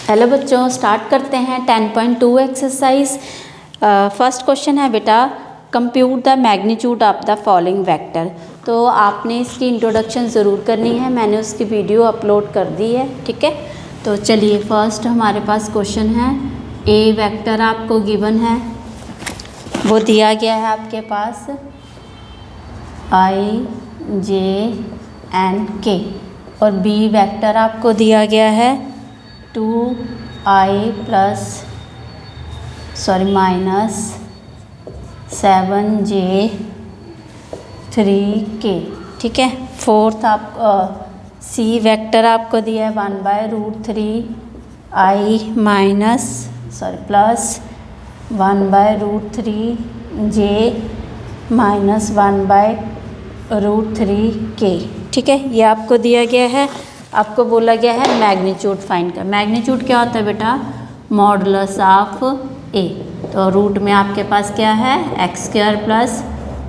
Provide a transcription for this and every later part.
Hello बच्चों, start करते हैं 10.2 एक्सरसाइज। फर्स्ट क्वेश्चन है बेटा, compute the magnitude of the following vector. तो आपने इसकी इंट्रोडक्शन ज़रूर करनी है, मैंने उसकी वीडियो अपलोड कर दी है, ठीक है। तो चलिए फर्स्ट हमारे पास क्वेश्चन है, ए वेक्टर आपको गिवन है, वो दिया गया है आपके पास आई जे एंड के, और बी वेक्टर आपको दिया गया है 2i माइनस 7j 3k, ठीक है। फोर्थ आप सी वेक्टर आपको दिया है 1/√3i minus plus 1/√3j minus 1/√3k, ठीक है। ये आपको दिया गया है। आपको बोला गया है मैग्नीट्यूड फाइंड कर। मैग्नीट्यूड क्या होता है बेटा? Modulus of a. तो रूट में आपके पास क्या है? x² plus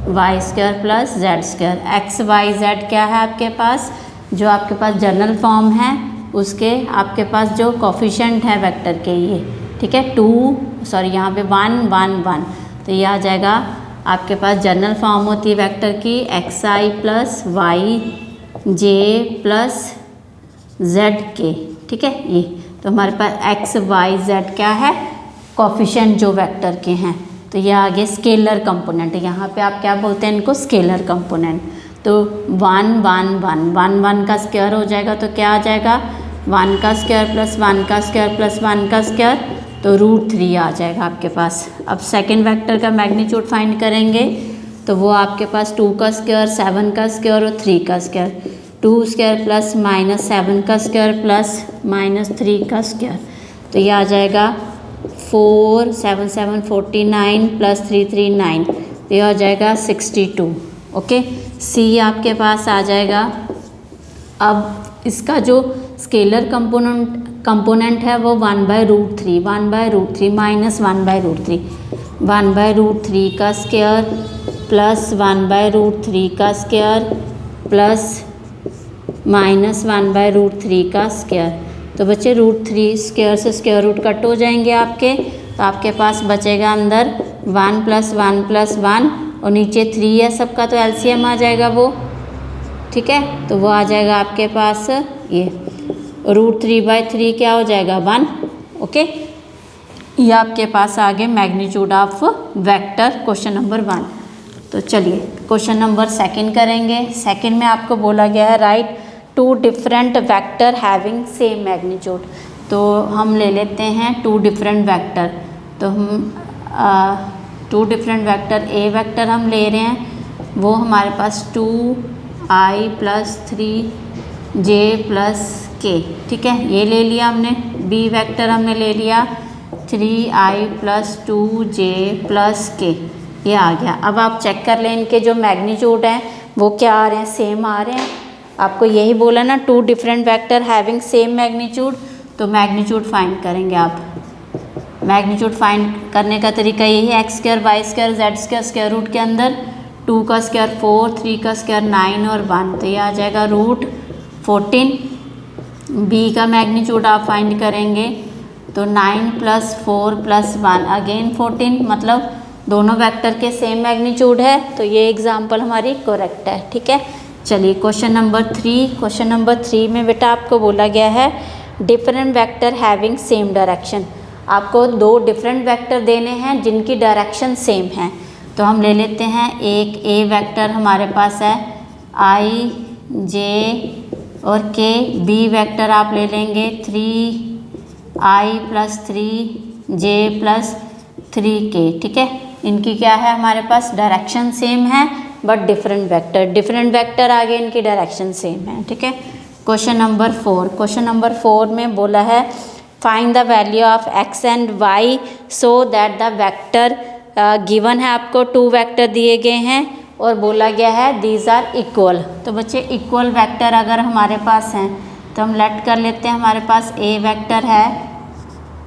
y square plus z square. X y z क्या है आपके पास? जो आपके पास जनरल फॉर्म है उसके आपके पास जो कोफिशिएंट है वेक्टर के, ये ठीक है। यहाँ पे 1 1 1, तो ये आ जाएगा आपके पास जनरल फॉर्म होती है वेक्टर की xi प्लस वाई जे प्लस जेड के, ठीक है। ये तो हमारे पास एक्स वाई जेड क्या है? कोफिशिएंट जो वेक्टर के हैं। तो ये आगे स्केलर कंपोनेंट, यहाँ पे आप क्या बोलते हैं इनको? Scalar component. तो 1 1 1 1 1 का स्क्वायर हो जाएगा, तो क्या आ जाएगा? 1 का स्क्वायर प्लस 1 का स्क्वायर प्लस 1 का स्क्वायर, तो √3 आ जाएगा आपके पास। अब सेकेंड वेक्टर का मैग्नीट्यूड फाइंड करेंगे, तो वो आपके पास 2 का स्क्वायर 7 का स्क्वायर और 3 का स्क्वायर। 2 स्क्वायर प्लस माइनस 7 का स्क्वायर प्लस माइनस 3 का स्क्वायर, तो ये आ जाएगा 4 7 7 49 प्लस 3 3 9, तो ये आ जाएगा 62, ओके। सी आपके पास आ जाएगा। अब इसका जो स्केलर कंपोनेंट है वो 1/√3 माइनस 1/√3, 1/√3 का स्क्वायर प्लस 1/√3 का स्क्वायर प्लस माइनस 1/√3 का स्क्वायर। तो बच्चे √3 स्क्वायर से स्क्वायर रूट कट हो जाएंगे आपके, तो आपके पास बचेगा अंदर 1 प्लस 1 प्लस 1 और नीचे 3 है सबका, तो एलसीएम आ जाएगा वो, ठीक है। तो वो आ जाएगा आपके पास ये √3/3 क्या हो जाएगा? 1, ओके। ये आपके पास आ गए magnitude of vector, question number 1। तो चलिए क्वेश्चन नंबर सेकंड करेंगे। सेकंड में आपको बोला गया है right 2 different vector having same magnitude. तो हम ले लेते हैं 2 डिफरेंट वेक्टर। तो हम 2 डिफरेंट वेक्टर, ए वेक्टर हम ले रहे हैं, वो हमारे पास 2i plus 3j plus k, ठीक है, ये ले लिया हमने। बी वेक्टर हमने ले लिया 3i plus 2j plus k, ये आ गया। अब आप चेक कर लें इनके जो मैग्नीट्यूड हैं वो क्या आ रहे हैं? सेम आ रहे हैं। आपको यही बोला ना 2 different vector having same magnitude, तो मैग्नीट्यूड फाइंड करेंगे आप। मैग्नीट्यूड फाइंड करने का तरीका यही है, x² y square z square square root के अंदर 2 का स्क्वायर 4, 3 का स्क्वायर 9 और 1, तो ये आ जाएगा √14। बी का मैग्नीट्यूड आप फाइंड करेंगे तो 9 प्लस 4 प्लस 1 अगेन 14, मतलब दोनों वेक्टर के सेम मैग्नीट्यूड है, तो ये एग्जाम्पल हमारी करेक्ट है, ठीक है। चलिए क्वेश्चन नंबर 3। क्वेश्चन नंबर 3 में बेटा आपको बोला गया है different vector having same direction. आपको 2 डिफरेंट वेक्टर देने हैं जिनकी डायरेक्शन सेम है। तो हम ले लेते हैं एक ए वेक्टर हमारे पास है आई जे और के। बी वेक्टर आप ले लेंगे 3i plus 3j plus 3k, ठीक है। इनकी क्या है हमारे पास? डायरेक्शन सेम है but different vector. Different vector आगे इनकी डायरेक्शन सेम है, ठीक है। Question number 4। क्वेश्चन नंबर 4 में बोला है find the value of x and y so that the vector given है। आपको 2 वेक्टर दिए गए हैं और बोला गया है दीज आर इक्वल। तो बच्चे इक्वल वेक्टर अगर हमारे पास हैं तो हम लेट कर लेते हैं। हमारे पास ए वेक्टर है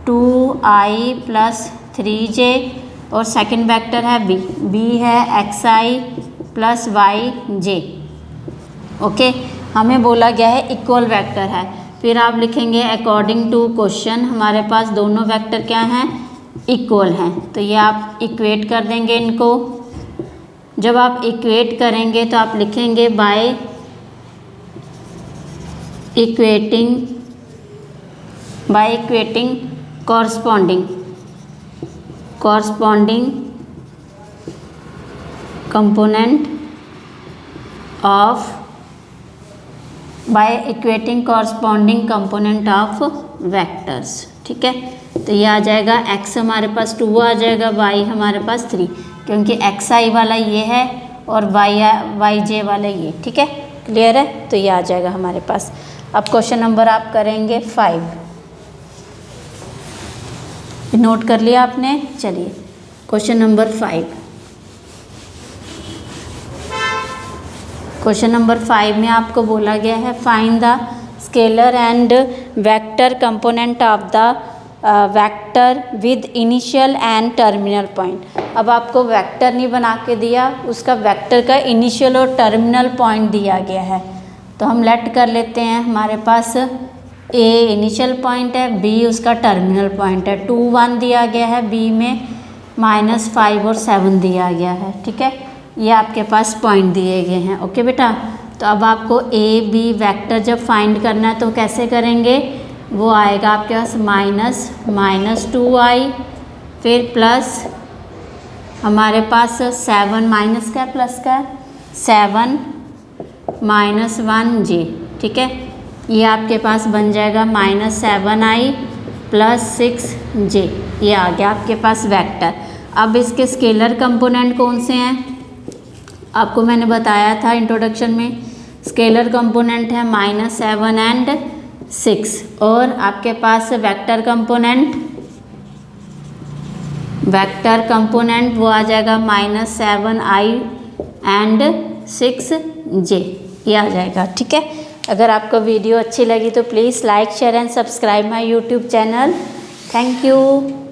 2i प्लस 3j और सेकंड वेक्टर है बी है xi प्लस yj, ओके। हमें बोला गया है इक्वल वेक्टर है, फिर आप लिखेंगे अकॉर्डिंग टू क्वेश्चन, हमारे पास दोनों वेक्टर क्या हैं, इक्वल हैं, तो ये आप इक्वेट कर देंगे इनको। जब आप इक्वेट करेंगे तो आप लिखेंगे by equating corresponding component of vectors. ठीक है, तो ये आ जाएगा x हमारे पास 2 आ जाएगा, y हमारे पास 3, क्योंकि xi वाला ये है और yj वाला ये। ठीक है, क्लियर है, तो ये आ जाएगा हमारे पास। अब क्वेश्चन नंबर आप करेंगे 5, नोट कर लिया आपने। चलिए क्वेश्चन नंबर 5। क्वेश्चन नंबर 5 में आपको बोला गया है find the scalar and vector component of the vector with initial and terminal point. अब आपको वेक्टर नहीं बना के दिया, उसका वेक्टर का इनिशियल और टर्मिनल पॉइंट दिया गया है, तो हम लेट कर लेते हैं। हमारे पास a इनिशियल पॉइंट है, b उसका टर्मिनल पॉइंट है, 2 1 दिया गया है, b में -5 और 7 दिया गया है। ठीक है, ये आपके पास पॉइंट दिए गए हैं। ओके बेटा, तो अब आपको a b वेक्टर जब फाइंड करना है तो कैसे करेंगे, वो आएगा आपके पास -2i, फिर प्लस हमारे पास 7 माइनस का प्लस का 7 -1j। ठीक है, ये आपके पास बन जाएगा -7i + 6j। ये आ गया आपके पास वेक्टर। अब इसके स्केलर कंपोनेंट कौन से हैं, आपको मैंने बताया था इंट्रोडक्शन में, स्केलर कंपोनेंट है -7 एंड 6, और आपके पास वेक्टर कंपोनेंट वो आ जाएगा -7i एंड 6j, ये आ जाएगा। ठीक है, अगर आपको वीडियो अच्छी लगी तो please like share and subscribe my YouTube channel. Thank you.